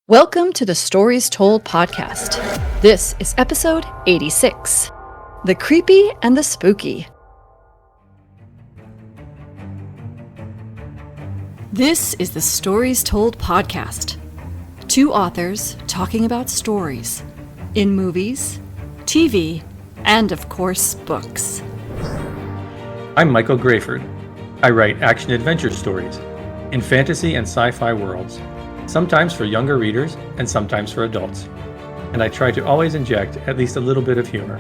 Welcome to the Stories Told podcast. This is episode 86, The Creepy and the Spooky. This is the Stories Told podcast. Two authors talking about stories in movies, TV, and of course, books. I'm Michael Grayford. I write action-adventure stories in fantasy and sci-fi worlds, sometimes for younger readers and sometimes for adults. And I try to always inject at least a little bit of humor.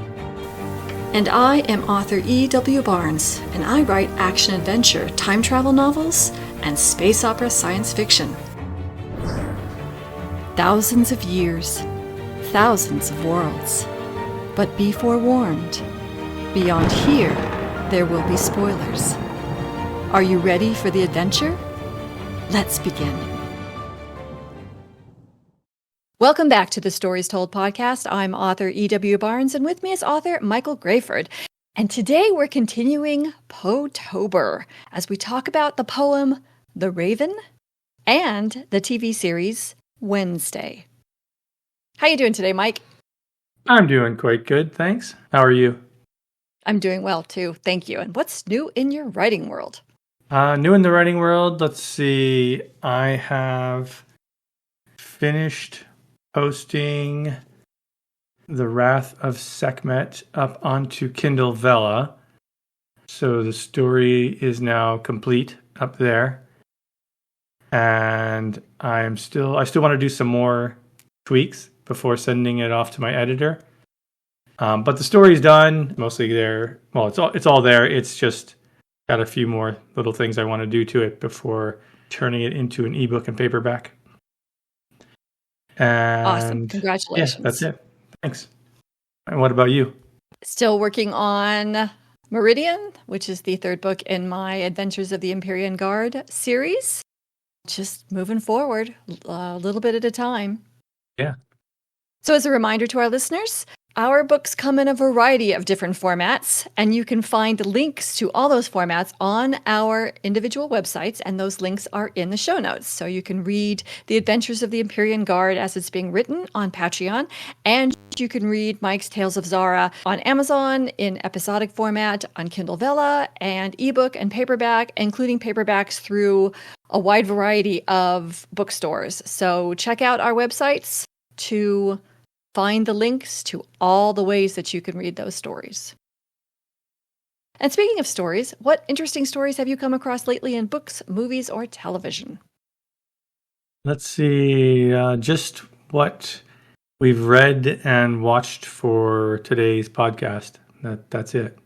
And I am author E.W. Barnes, and I write action-adventure, time travel novels, and space opera science fiction. Thousands of years, thousands of worlds. But be forewarned, beyond here, there will be spoilers. Are you ready for the adventure? Let's begin. Welcome back to the Stories Told podcast. I'm author E.W. Barnes, and with me is author Michael Grayford. And today we're continuing Poe-tober as we talk about the poem The Raven and the TV series Wednesday. How you doing today, Mike? I'm doing quite good, thanks. How are you? I'm doing well, too. Thank you. And what's new in your writing world? New in the writing world, let's see. I have finished posting The Wrath of Sekhmet up onto Kindle Vella. So the story is now complete up there. And I still want to do some more tweaks before sending it off to my editor. But the story's done, mostly there. Well, it's all there. It's just got a few more little things I want to do to it before turning it into an ebook and paperback. And Awesome. Congratulations. Yeah, that's it. Thanks. And what about you? Still working on Meridian, which is the third book in my Adventures of the Empyrean Guard series. Just moving forward a little bit at a time. Yeah. So as a reminder to our listeners, our books come in a variety of different formats, and you can find links to all those formats on our individual websites, and those links are in the show notes. So you can read The Adventures of the Empyrean Guard as it's being written on Patreon, and you can read Mike's Tales of Zara on Amazon in episodic format on Kindle Vella and ebook and paperback, including paperbacks through a wide variety of bookstores. So check out our websites to find the links to all the ways that you can read those stories. And speaking of stories, what interesting stories have you come across lately in books, movies, or television? Let's see, just what we've read and watched for today's podcast. That's it.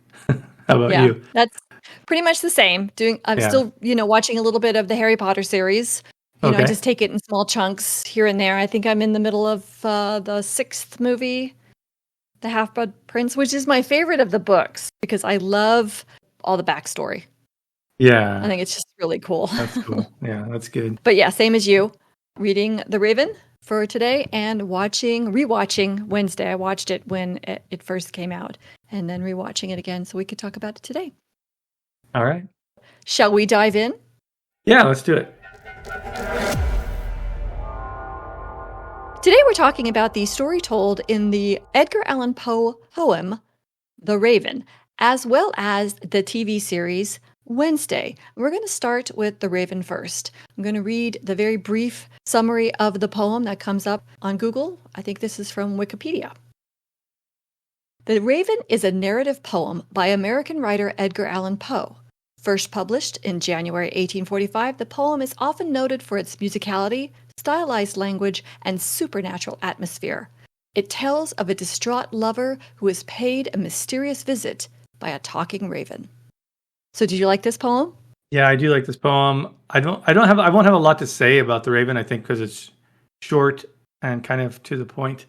How about you? That's pretty much the same. I'm still, watching a little bit of the Harry Potter series. I just take it in small chunks here and there. I think I'm in the middle of the sixth movie, The Half-Blood Prince, which is my favorite of the books because I love all the backstory. Yeah. I think it's just really cool. That's cool. Yeah, that's good. But yeah, same as you. Reading The Raven for today and rewatching Wednesday. I watched it when it first came out and then rewatching it again so we could talk about it today. All right. Shall we dive in? Yeah, let's do it. Today we're talking about the story told in the Edgar Allan Poe poem, The Raven, as well as the TV series Wednesday. We're going to start with The Raven first. I'm going to read the very brief summary of the poem that comes up on Google. I think this is from Wikipedia. The Raven is a narrative poem by American writer Edgar Allan Poe. First published in January 1845, the poem is often noted for its musicality, stylized language, and supernatural atmosphere. It tells of a distraught lover who is paid a mysterious visit by a talking raven. So did you like this poem? Yeah, I do like this poem. I won't have a lot to say about The Raven, I think, because it's short and kind of to the point.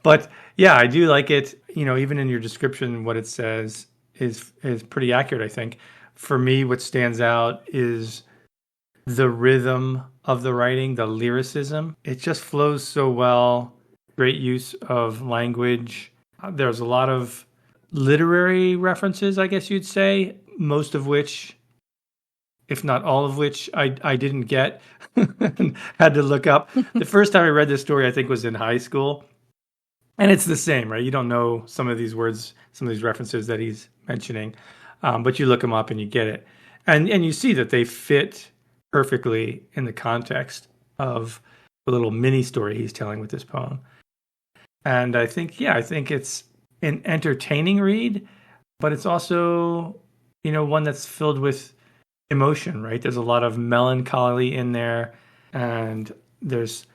But yeah, I do like it. Even in your description, what it says is pretty accurate, I think. For me, what stands out is the rhythm of the writing, the lyricism. It just flows so well. Great use of language. There's a lot of literary references, I guess you'd say, most of which if not all of which I didn't get. Had to look up. The first time I read this story, I think, was in high school. And it's the same, right? You don't know some of these words, some of these references that he's mentioning, but you look them up and you get it. And you see that they fit perfectly in the context of the little mini story he's telling with this poem. And I think it's an entertaining read, but it's also, one that's filled with emotion, right? There's a lot of melancholy in there, and there's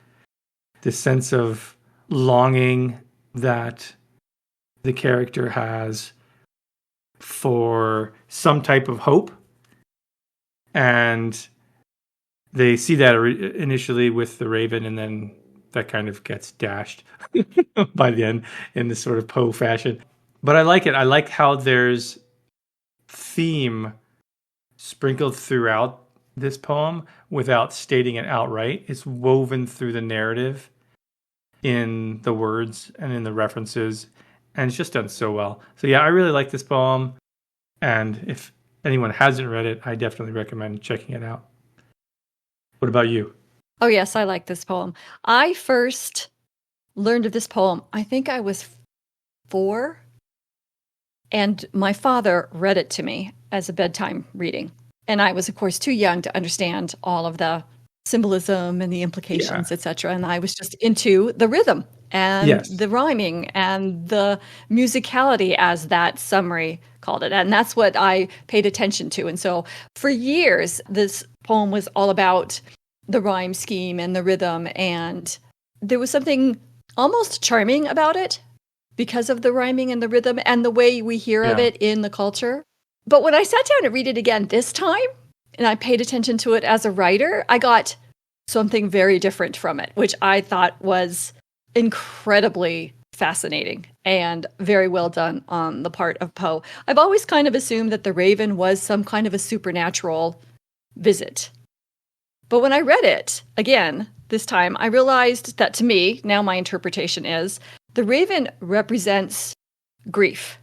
this sense of longing that the character has for some type of hope. And they see that initially with the raven, and then that kind of gets dashed by the end in this sort of Poe fashion. But I like it. I like how there's theme sprinkled throughout this poem without stating it outright. It's woven through the narrative in the words and in the references, and it's just done so well. So yeah, I really like this poem, and if anyone hasn't read it, I definitely recommend checking it out. What about you? Oh, yes, I like this poem. I first learned of this poem, I think I was 4, and my father read it to me as a bedtime reading. And I was, of course, too young to understand all of the symbolism and the implications, etc. And I was just into the rhythm and the rhyming and the musicality, as that summary called it. And that's what I paid attention to. And so for years, this poem was all about the rhyme scheme and the rhythm. And there was something almost charming about it because of the rhyming and the rhythm and the way we hear of it in the culture. But when I sat down to read it again this time, and I paid attention to it as a writer, I got something very different from it, which I thought was incredibly fascinating and very well done on the part of Poe. I've always kind of assumed that the raven was some kind of a supernatural visit. But when I read it again this time, I realized that, to me, now my interpretation is, the raven represents grief.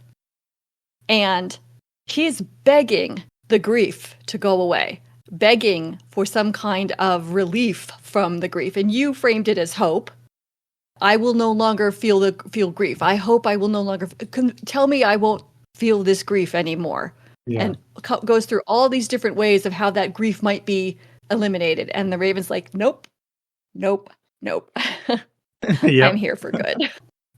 And he is begging the grief to go away, begging for some kind of relief from the grief. And you framed it as hope. I will no longer feel grief. I hope I will no longer tell me I won't feel this grief anymore. Yeah. And goes through all these different ways of how that grief might be eliminated. And the raven's like, nope. I'm here for good.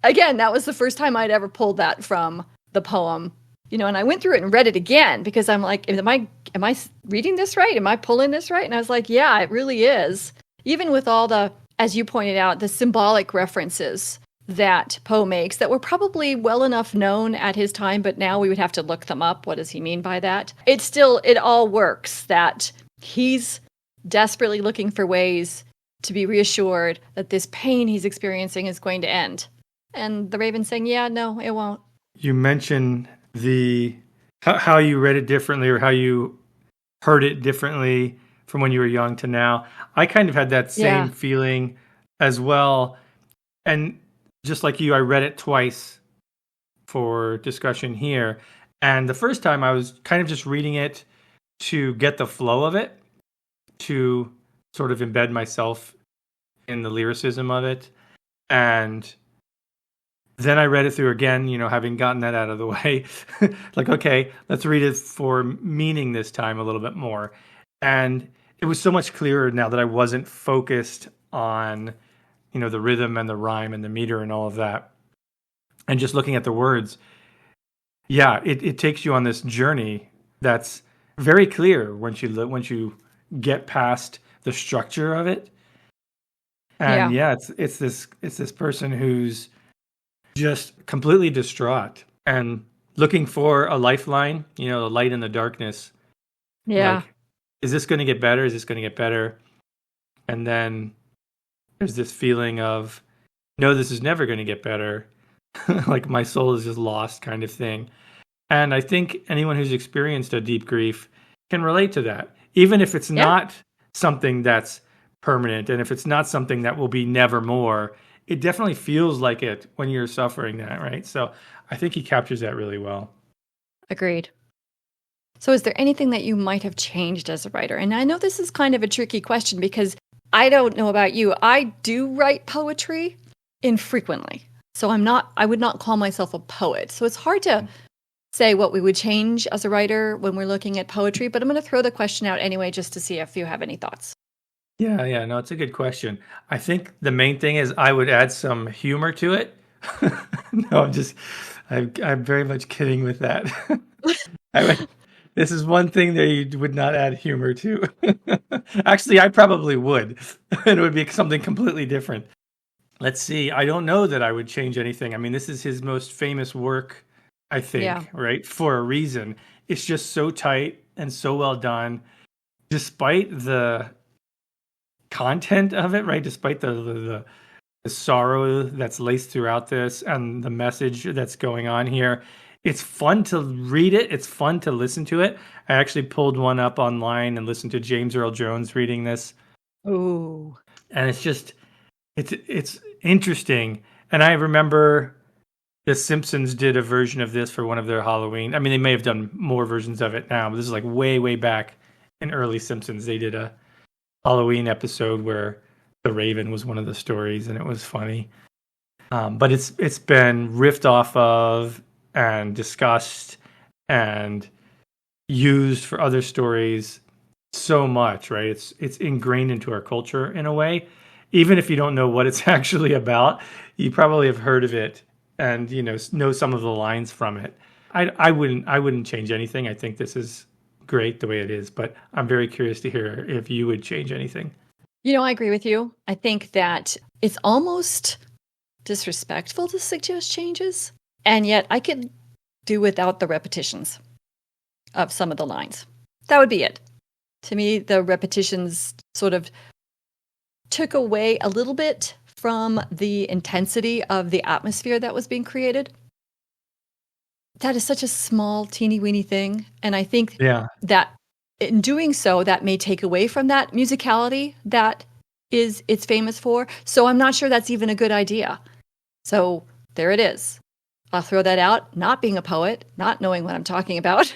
Again, that was the first time I'd ever pulled that from the poem. And I went through it and read it again because I'm like, am I reading this right? Am I pulling this right? And I was like, yeah, it really is. Even with all the, as you pointed out, the symbolic references that Poe makes that were probably well enough known at his time, but now we would have to look them up. What does he mean by that? It all works, that he's desperately looking for ways to be reassured that this pain he's experiencing is going to end. And the raven's saying, yeah, no, it won't. You mentioned how you read it differently, or how you heard it differently from when you were young to now. I kind of had that same feeling as well. And just like you, I read it twice for discussion here. And the first time I was kind of just reading it to get the flow of it, to sort of embed myself in the lyricism of it. And then I read it through again, having gotten that out of the way. Like, okay, let's read it for meaning this time a little bit more. And it was so much clearer now that I wasn't focused on, the rhythm and the rhyme and the meter and all of that. And just looking at the words, it takes you on this journey that's very clear once you get past the structure of it. And it's this person who's just completely distraught and looking for a lifeline, the light in the darkness. Yeah. Like, is this going to get better? Is this going to get better? And then there's this feeling of, no, this is never going to get better. Like, my soul is just lost, kind of thing. And I think anyone who's experienced a deep grief can relate to that, even if it's not something that's permanent, and if it's not something that will be never more. It definitely feels like it when you're suffering that, right? So I think he captures that really well. Agreed. So is there anything that you might have changed as a writer? And I know this is kind of a tricky question because I don't know about you. I do write poetry infrequently. So I would not call myself a poet. So it's hard to say what we would change as a writer when we're looking at poetry, but I'm going to throw the question out anyway just to see if you have any thoughts. Yeah, no, it's a good question. I think the main thing is I would add some humor to it. No, I'm very much kidding with that. This is one thing that you would not add humor to. Actually, I probably would. It would be something completely different. Let's see. I don't know that I would change anything. I mean, this is his most famous work, I think, right? For a reason. It's just so tight and so well done, despite the content of it, right? Despite the sorrow that's laced throughout this and the message that's going on here. It's fun to read it. It's fun to listen to it. I actually pulled one up online and listened to James Earl Jones reading this. Ooh. And it's interesting. And I remember The Simpsons did a version of this for one of their Halloween. I mean, they may have done more versions of it now, but this is like way, way back in early Simpsons. They did a Halloween episode where the Raven was one of the stories, and it was funny. But it's been riffed off of and discussed and used for other stories so much, right? It's ingrained into our culture in a way. Even if you don't know what it's actually about, you probably have heard of it and know some of the lines from it. I wouldn't change anything. I think this is great the way it is, but I'm very curious to hear if you would change anything. I agree with you. I think that it's almost disrespectful to suggest changes, and yet I could do without the repetitions of some of the lines. That would be it. To me, the repetitions sort of took away a little bit from the intensity of the atmosphere that was being created. That is such a small, teeny-weeny thing, and I think that in doing so, that may take away from that musicality that it's famous for. So I'm not sure that's even a good idea. So there it is. I'll throw that out, not being a poet, not knowing what I'm talking about.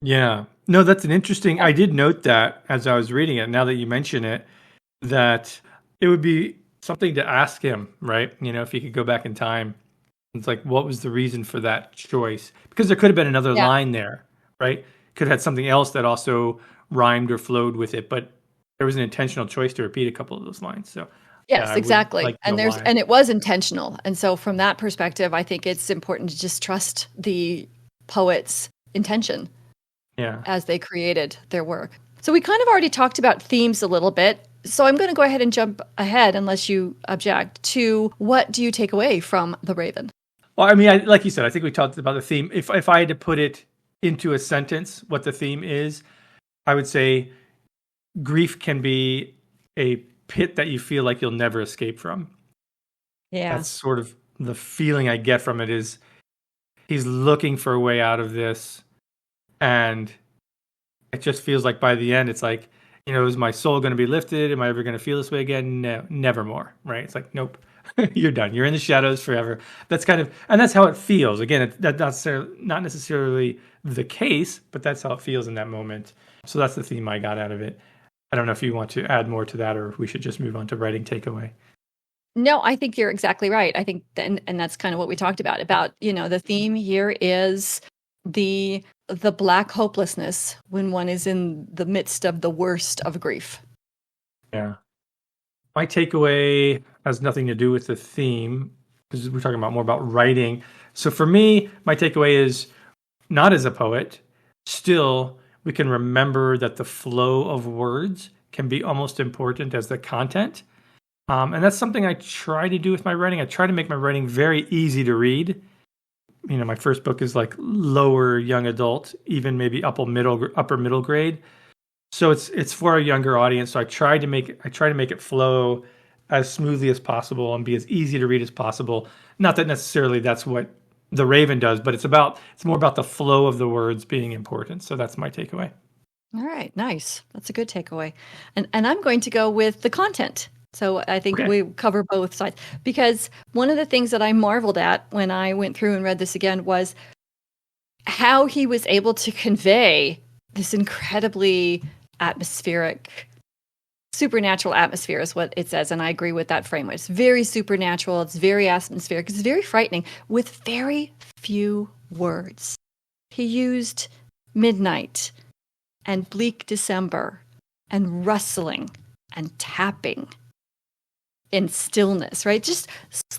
Yeah. No, that's an interesting... I did note that as I was reading it, now that you mention it, that it would be something to ask him, right? If he could go back in time. It's like, what was the reason for that choice? Because there could have been another line there, right? Could have had something else that also rhymed or flowed with it, but there was an intentional choice to repeat a couple of those lines. So yes, exactly. And it was intentional. And so from that perspective, I think it's important to just trust the poet's intention as they created their work. So we kind of already talked about themes a little bit. So I'm going to go ahead and jump ahead, unless you object, to what do you take away from The Raven? Well, I mean, like you said, I think we talked about the theme. If I had to put it into a sentence, what the theme is, I would say grief can be a pit that you feel like you'll never escape from. Yeah. That's sort of the feeling I get from it, is he's looking for a way out of this. And it just feels like by the end, it's like, is my soul going to be lifted? Am I ever going to feel this way again? No, never more, right? It's like, nope, you're done. You're in the shadows forever. That's and that's how it feels. Again, that's not necessarily the case, but that's how it feels in that moment. So that's the theme I got out of it. I don't know if you want to add more to that, or if we should just move on to writing takeaway. No, I think you're exactly right. I think, and that's kind of what we talked about, the theme here is the black hopelessness when one is in the midst of the worst of grief. Yeah. My takeaway has nothing to do with the theme, because we're talking about more about writing. So for me, my takeaway is, not as a poet, still, we can remember that the flow of words can be almost important as the content. And that's something I try to do with my writing. I try to make my writing very easy to read. My first book is like lower young adult, even maybe upper middle grade. So it's for a younger audience. So I try to make it flow as smoothly as possible and be as easy to read as possible. Not that necessarily that's what The Raven does, but it's more about the flow of the words being important. So that's my takeaway. All right, nice. That's a good takeaway. And I'm going to go with the content. So I think we cover both sides, because one of the things that I marveled at when I went through and read this again was how he was able to convey this incredibly atmospheric, supernatural atmosphere is what it says. And I agree with that framework. It's very supernatural. It's very atmospheric. It's very frightening with very few words. He used midnight and bleak December and rustling and tapping in stillness, right? Just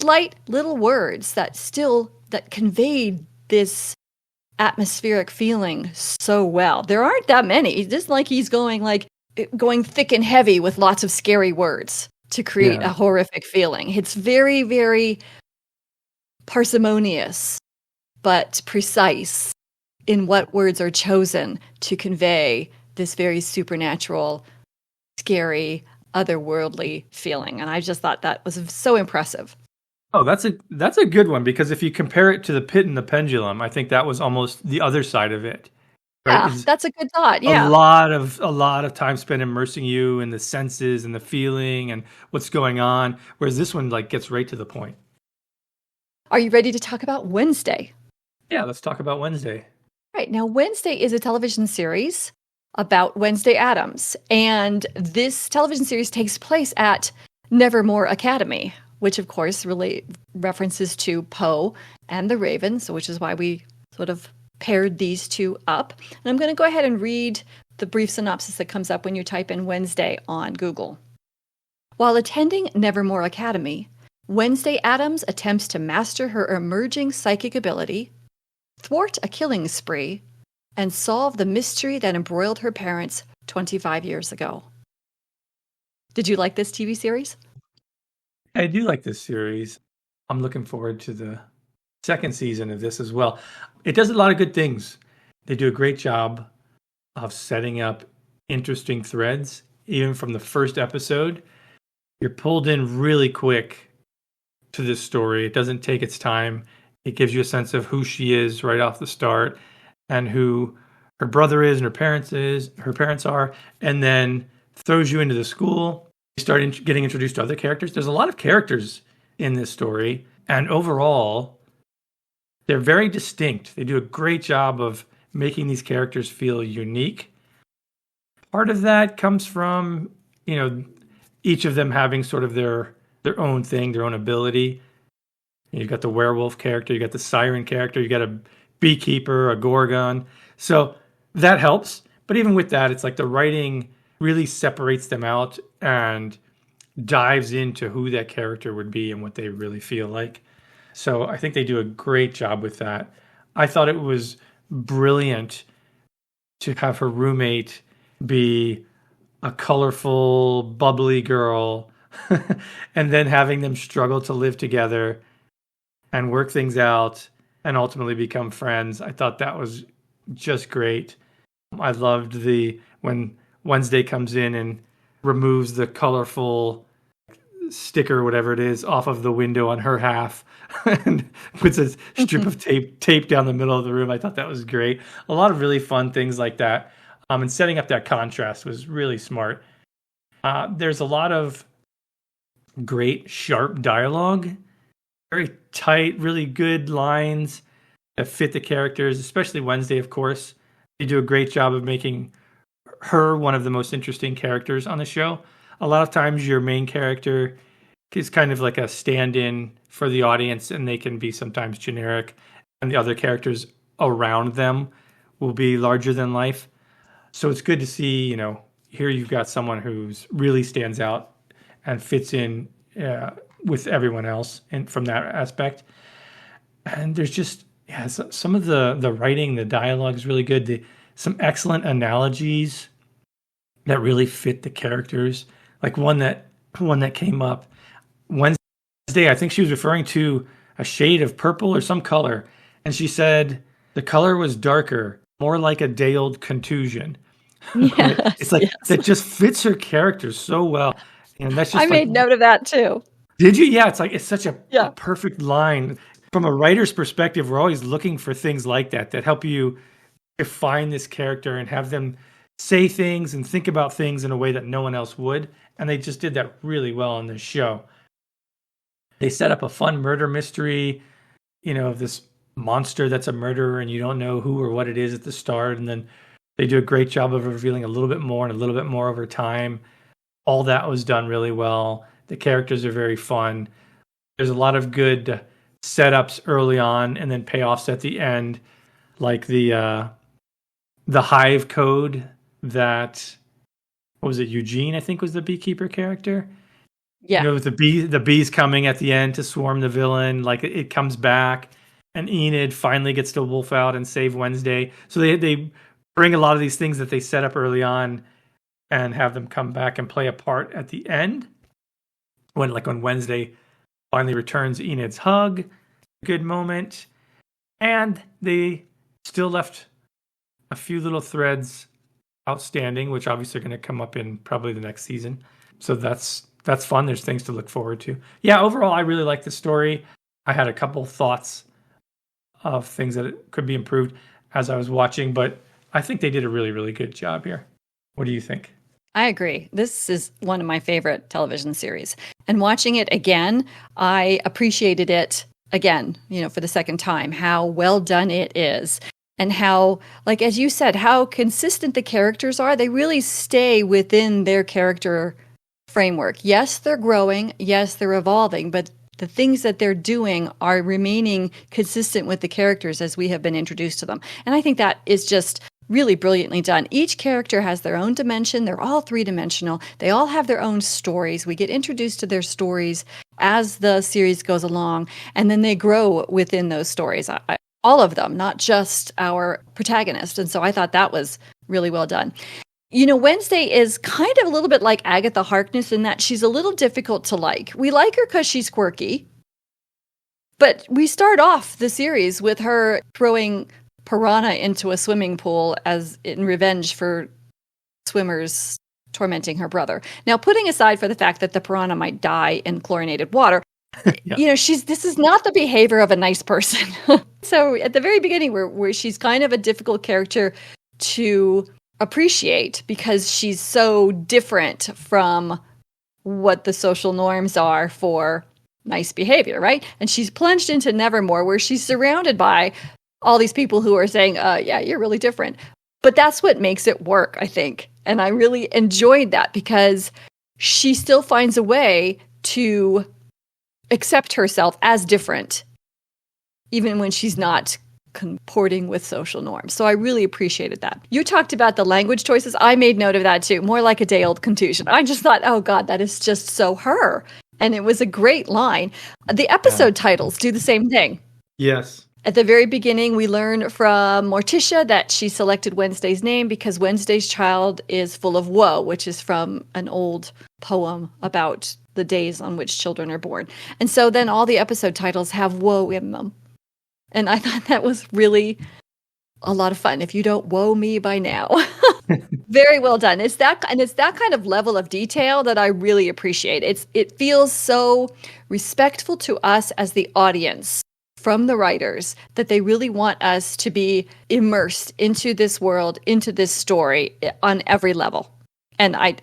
slight little words that conveyed this atmospheric feeling so well. There aren't that many. It's just like he's going thick and heavy with lots of scary words to create a horrific feeling. It's very, very parsimonious, but precise in what words are chosen to convey this very supernatural, scary, otherworldly feeling. And I just thought that was so impressive. Oh, that's a good one, because if you compare it to The Pit and the Pendulum, I think that was almost the other side of it. Right? Yeah, that's a good thought. Yeah. A lot of time spent immersing you in the senses and the feeling and what's going on, whereas this one gets right to the point. Are you ready to talk about Wednesday? Yeah, let's talk about Wednesday. Right. Now, Wednesday is a television series about Wednesday Addams. And this television series takes place at Nevermore Academy, which, of course, references to Poe and the Raven, so which is why we sort of paired these two up. And I'm going to go ahead and read the brief synopsis that comes up when you type in Wednesday on Google. While attending Nevermore Academy, Wednesday Addams attempts to master her emerging psychic ability, thwart a killing spree, and solve the mystery that embroiled her parents 25 years ago. Did you like this TV series? I do like this series. I'm looking forward to the second season of this as well. It does a lot of good things. They do a great job of setting up interesting threads. Even from the first episode, you're pulled in really quick to this story. It doesn't take its time. It gives you a sense of who she is right off the start and who her brother is and her parents are, and then throws you into the school. You start getting introduced to other characters. There's a lot of characters in this story, and overall, they're very distinct. They do a great job of making these characters feel unique. Part of that comes from, each of them having sort of their own thing, their own ability. You got the werewolf character, you got the siren character, you got a beekeeper, a gorgon. So that helps. But even with that, it's like the writing really separates them out and dives into who that character would be and what they really feel like. So I think they do a great job with that. I thought it was brilliant to have her roommate be a colorful, bubbly girl and then having them struggle to live together and work things out and ultimately become friends. I thought that was just great. I loved when Wednesday comes in and removes the colorful sticker or whatever it is off of the window on her half and puts a strip of tape down the middle of the room. I thought that was great. A lot of really fun things like that. And setting up that contrast was really smart. There's a lot of great, sharp dialogue. Very tight, really good lines that fit the characters, especially Wednesday, of course. They do a great job of making her one of the most interesting characters on the show. A lot of times your main character is kind of like a stand-in for the audience, and they can be sometimes generic, and the other characters around them will be larger than life. So it's good to see, here you've got someone who's really stands out and fits in with everyone else and from that aspect. And there's just some of the writing, the dialogue is really good. Some excellent analogies that really fit the characters. Like one that came up Wednesday, I think she was referring to a shade of purple or some color, and she said the color was darker, more like a day-old contusion. Yes, it's like that just fits her character so well. And that's just I made note of that too. Did you? Yeah, it's such a perfect line. From a writer's perspective, we're always looking for things like that help you define this character and have them say things and think about things in a way that no one else would. And they just did that really well on this show. They set up a fun murder mystery, of this monster that's a murderer and you don't know who or what it is at the start. And then they do a great job of revealing a little bit more and a little bit more over time. All that was done really well. The characters are very fun. There's a lot of good setups early on and then payoffs at the end, like the hive code that, what was it, Eugene, I think, was the beekeeper character. Yeah. With the bees coming at the end to swarm the villain, like it comes back, and Enid finally gets to wolf out and save Wednesday. So they bring a lot of these things that they set up early on and have them come back and play a part at the end. When Wednesday finally returns Enid's hug, good moment. And they still left a few little threads outstanding, which obviously are going to come up in probably the next season. So that's fun. There's things to look forward to. Yeah, overall, I really like the story. I had a couple thoughts of things that could be improved as I was watching, but I think they did a really, really good job here. What do you think? I agree. This is one of my favorite television series. And watching it again, I appreciated it again, for the second time, how well done it is. And how, like, as you said, how consistent the characters are. They really stay within their character framework. Yes, they're growing. Yes, they're evolving. But the things that they're doing are remaining consistent with the characters as we have been introduced to them. And I think that is just really brilliantly done. Each character has their own dimension. They're all three-dimensional. They all have their own stories. We get introduced to their stories as the series goes along, and then they grow within those stories. All of them, not just our protagonist. And so I thought that was really well done. Wednesday is kind of a little bit like Agatha Harkness in that she's a little difficult to like. We like her because she's quirky, but we start off the series with her throwing piranha into a swimming pool as in revenge for swimmers tormenting her brother. Now, putting aside for the fact that the piranha might die in chlorinated water, yeah. This is not the behavior of a nice person. So at the very beginning, where she's kind of a difficult character to appreciate because she's so different from what the social norms are for nice behavior, right? And she's plunged into Nevermore, where she's surrounded by all these people who are saying, yeah, you're really different. But that's what makes it work, I think. And I really enjoyed that because she still finds a way to accept herself as different, even when she's not comporting with social norms. So I really appreciated that. You talked about the language choices. I made note of that too. More like a day-old contusion. I just thought, oh God, that is just so her. And it was a great line. The episode titles do the same thing. Yes. At the very beginning, we learn from Morticia that she selected Wednesday's name because Wednesday's child is full of woe, which is from an old poem about the days on which children are born. And so then all the episode titles have woe in them. And I thought that was really a lot of fun. If you don't woe me by now. Very well done. It's that kind of level of detail that I really appreciate. It feels so respectful to us as the audience from the writers that they really want us to be immersed into this world, into this story on every level. And I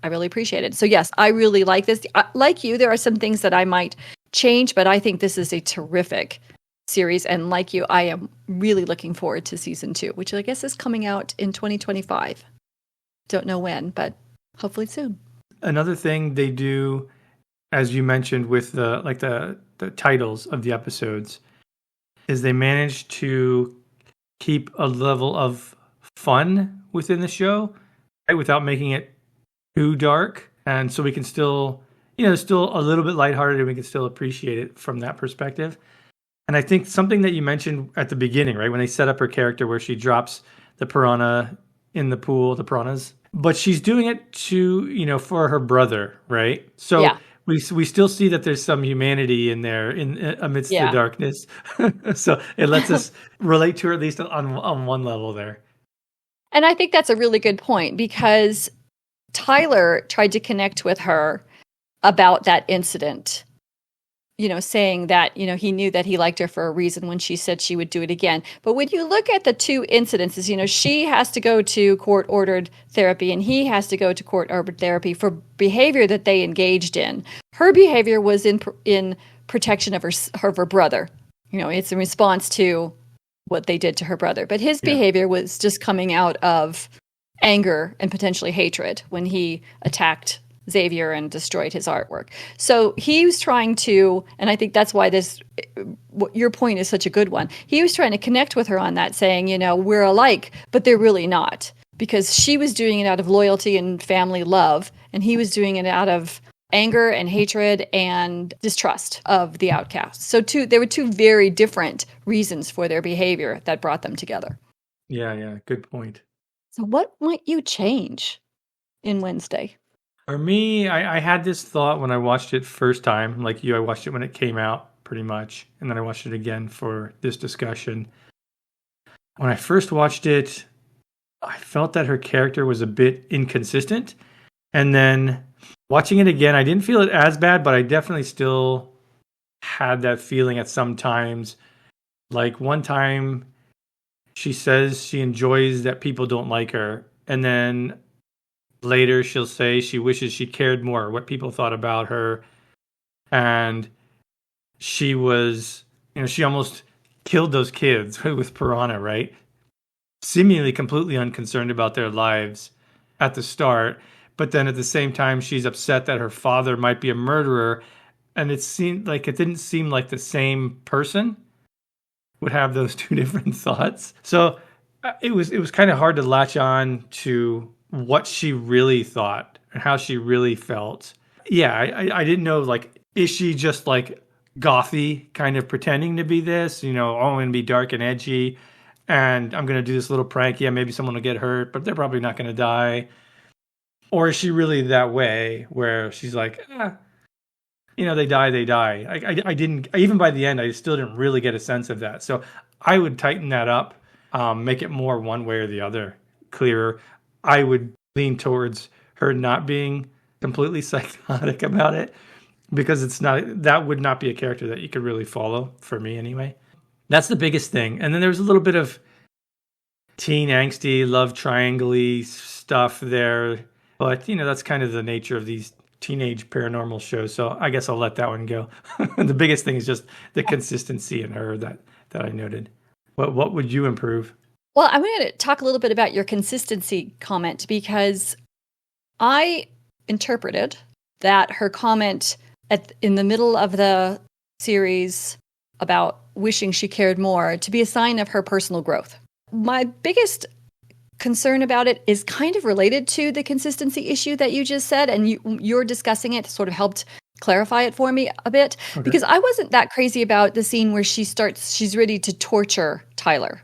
really appreciate it. So yes, I really like this. Like you, there are some things that I might change, but I think this is a terrific series. And like you, I am really looking forward to season 2, which I guess is coming out in 2025. Don't know when, but hopefully soon. Another thing they do, as you mentioned, with the titles of the episodes, is they manage to keep a level of fun within the show, right, without making it too dark. And so we can still, still a little bit lighthearted and we can still appreciate it from that perspective. And I think something that you mentioned at the beginning, right, when they set up her character where she drops the piranha in the pool, the piranhas, but she's doing it to, for her brother, right? So yeah. We still see that there's some humanity in there amidst the darkness. So it lets us relate to her at least on one level there. And I think that's a really good point because Tyler tried to connect with her about that incident, saying that, he knew that he liked her for a reason when she said she would do it again. But when you look at the two incidences, she has to go to court-ordered therapy and he has to go to court-ordered therapy for behavior that they engaged in. Her behavior was in protection of her brother, It's in response to what they did to her brother. But his behavior was just coming out of anger and potentially hatred when he attacked Xavier and destroyed his artwork. So he was trying to, and I think that's why your point is such a good one. He was trying to connect with her on that, saying, we're alike, but they're really not. Because she was doing it out of loyalty and family love, and he was doing it out of anger and hatred and distrust of the outcasts. So there were two very different reasons for their behavior that brought them together. Yeah, good point. So what might you change in Wednesday? For me, I had this thought when I watched it first time, like you, I watched it when it came out pretty much, and then I watched it again for this discussion. When I first watched it, I felt that her character was a bit inconsistent, and then watching it again, I didn't feel it as bad, but I definitely still had that feeling at some times. Like one time, she says she enjoys that people don't like her, and then later she'll say she wishes she cared more what people thought about her. And she was, she almost killed those kids with Piranha, right? Seemingly completely unconcerned about their lives at the start. But then at the same time, she's upset that her father might be a murderer. And it didn't seem like the same person would have those two different thoughts. So it was kind of hard to latch on to what she really thought and how she really felt. Yeah, I didn't know, like, is she just like gothy, kind of pretending to be this, I'm going to be dark and edgy and I'm going to do this little prank. Yeah, maybe someone will get hurt, but they're probably not going to die. Or is she really that way where she's like, they die, they die. I didn't, even by the end, I still didn't really get a sense of that. So I would tighten that up, make it more one way or the other, clearer. I would lean towards her not being completely psychotic about it, because that would not be a character that you could really follow, for me anyway. That's the biggest thing. And then there was a little bit of teen angsty, love triangle-y stuff there. But, that's kind of the nature of these teenage paranormal shows. So I guess I'll let that one go. The biggest thing is just the consistency in her that I noted. What would you improve? Well, I'm going to talk a little bit about your consistency comment, because I interpreted that her comment in the middle of the series about wishing she cared more to be a sign of her personal growth. My biggest concern about it is kind of related to the consistency issue that you just said, and you're discussing it sort of helped clarify it for me a bit, because I wasn't that crazy about the scene where she's ready to torture Tyler.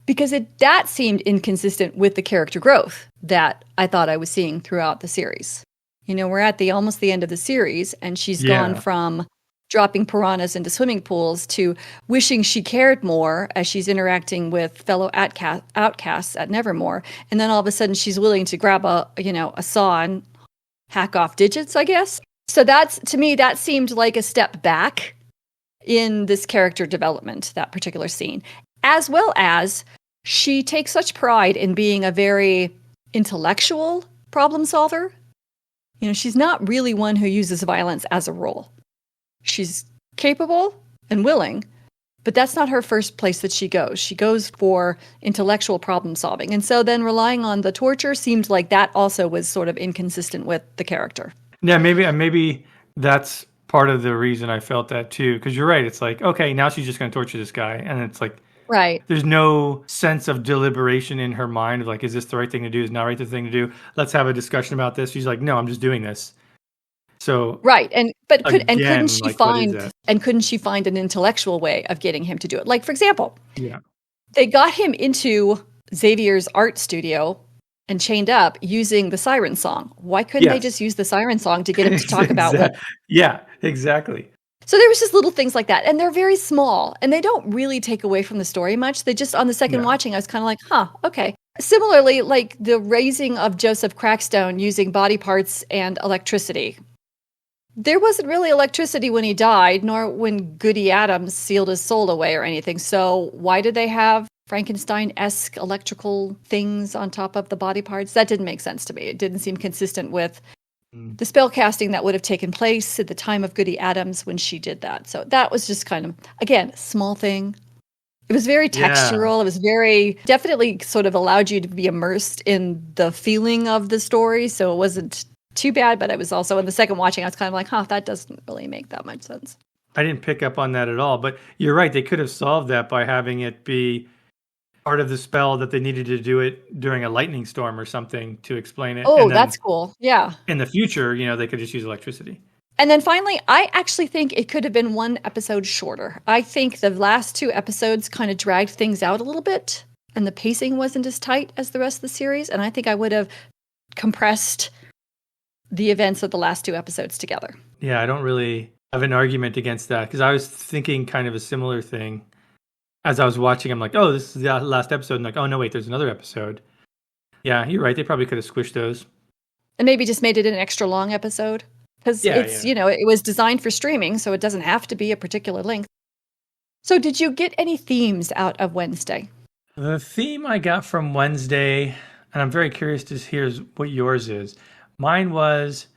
Because that seemed inconsistent with the character growth that I thought I was seeing throughout the series. We're at almost the end of the series, and she's gone from dropping piranhas into swimming pools to wishing she cared more as she's interacting with fellow outcasts at Nevermore. And then all of a sudden she's willing to grab a saw and hack off digits, I guess. So to me, that seemed like a step back in this character development, that particular scene. As well as she takes such pride in being a very intellectual problem solver. She's not really one who uses violence as a role. She's capable and willing, but that's not her first place that she goes. She goes for intellectual problem solving. And so then relying on the torture seemed like that also was sort of inconsistent with the character. Yeah, maybe that's part of the reason I felt that too. Because you're right. It's like, okay, now she's just going to torture this guy. And it's like, right. There's no sense of deliberation in her mind of like, is this the right thing to do? Is not the right thing to do? Let's have a discussion about this. She's like, no, I'm just doing this. So right, couldn't she find an intellectual way of getting him to do it? Like, for example, they got him into Xavier's art studio and chained up using the siren song. Why couldn't they just use the siren song to get him to talk about what? Yeah, exactly. So there was just little things like that, and they're very small, and they don't really take away from the story much. They just, on the second watching, I was kind of like, okay. Similarly, like the raising of Joseph Crackstone using body parts and electricity. There wasn't really electricity when he died, nor when Goody Adams sealed his soul away or anything. So why did they have Frankenstein-esque electrical things on top of the body parts? That didn't make sense to me. It didn't seem consistent with the spell casting that would have taken place at the time of Goody Adams when she did that. So that was just kind of, again, small thing. It was very textural. It was very, definitely sort of allowed you to be immersed in the feeling of the story. So it wasn't too bad, but I was also, in the second watching, I was kind of like, that doesn't really make that much sense. I didn't pick up on that at all, but you're right. They could have solved that by having it be part of the spell that they needed to do it during a lightning storm or something to explain it. Oh, that's cool. Yeah. In the future, they could just use electricity. And then finally, I actually think it could have been one episode shorter. I think the last 2 episodes kind of dragged things out a little bit, and the pacing wasn't as tight as the rest of the series. And I think I would have compressed the events of the last 2 episodes together. Yeah, I don't really have an argument against that, because I was thinking kind of a similar thing. As I was watching, I'm like, oh, this is the last episode. And like, oh, no, wait, there's another episode. Yeah, you're right. They probably could have squished those. And maybe just made it an extra long episode. Because it was designed for streaming, so it doesn't have to be a particular length. So did you get any themes out of Wednesday? The theme I got from Wednesday, and I'm very curious to hear what yours is. Mine was,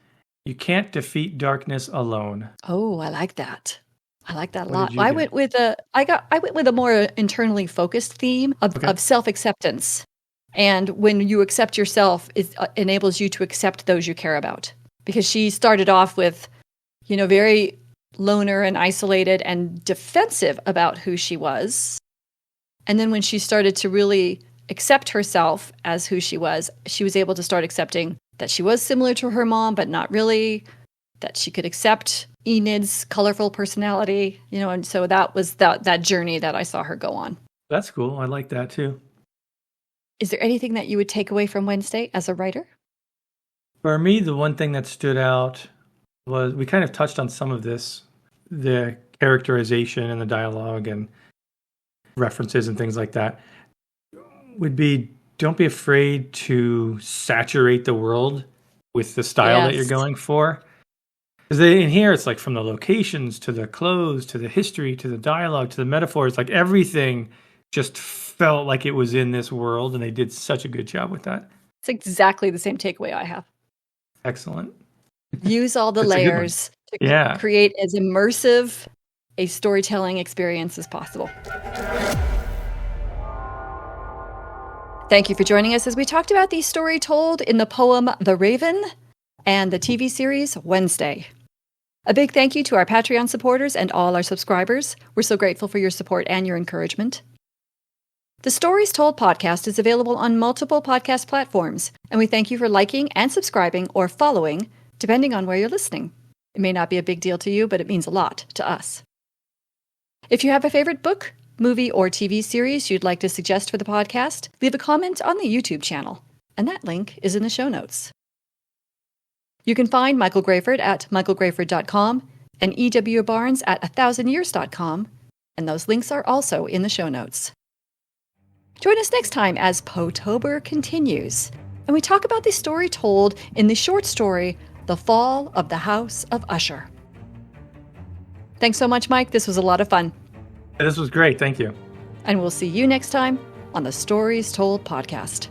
you can't defeat darkness alone. Oh, I like that. I like that a What lot. did you I get? went with a more internally focused theme of self-acceptance. And when you accept yourself, it enables you to accept those you care about. Because she started off with, very loner and isolated and defensive about who she was. And then when she started to really accept herself as who she was able to start accepting that she was similar to her mom, but not really, that she could accept Enid's colorful personality, and so that was that journey that I saw her go on. That's cool. I like that too. Is there anything that you would take away from Wednesday as a writer? For me, the one thing that stood out was, we kind of touched on some of this, the characterization and the dialogue and references and things like that, would be, don't be afraid to saturate the world with the style that you're going for. Because in here, it's like from the locations to the clothes to the history to the dialogue to the metaphors, like everything just felt like it was in this world, and they did such a good job with that. It's exactly the same takeaway I have. Excellent. Use all the layers to create as immersive a storytelling experience as possible. Thank you for joining us as we talked about the story told in the poem The Raven and the TV series Wednesday. A big thank you to our Patreon supporters and all our subscribers. We're so grateful for your support and your encouragement. The Stories Told podcast is available on multiple podcast platforms, and we thank you for liking and subscribing or following, depending on where you're listening. It may not be a big deal to you, but it means a lot to us. If you have a favorite book, movie, or TV series you'd like to suggest for the podcast, leave a comment on the YouTube channel, and that link is in the show notes. You can find Michael Grayford at michaelgrayford.com and E.W. Barnes at 1000years.com, and those links are also in the show notes. Join us next time as Poe-tober continues, and we talk about the story told in the short story, The Fall of the House of Usher. Thanks so much, Mike. This was a lot of fun. This was great. Thank you. And we'll see you next time on the Stories Told podcast.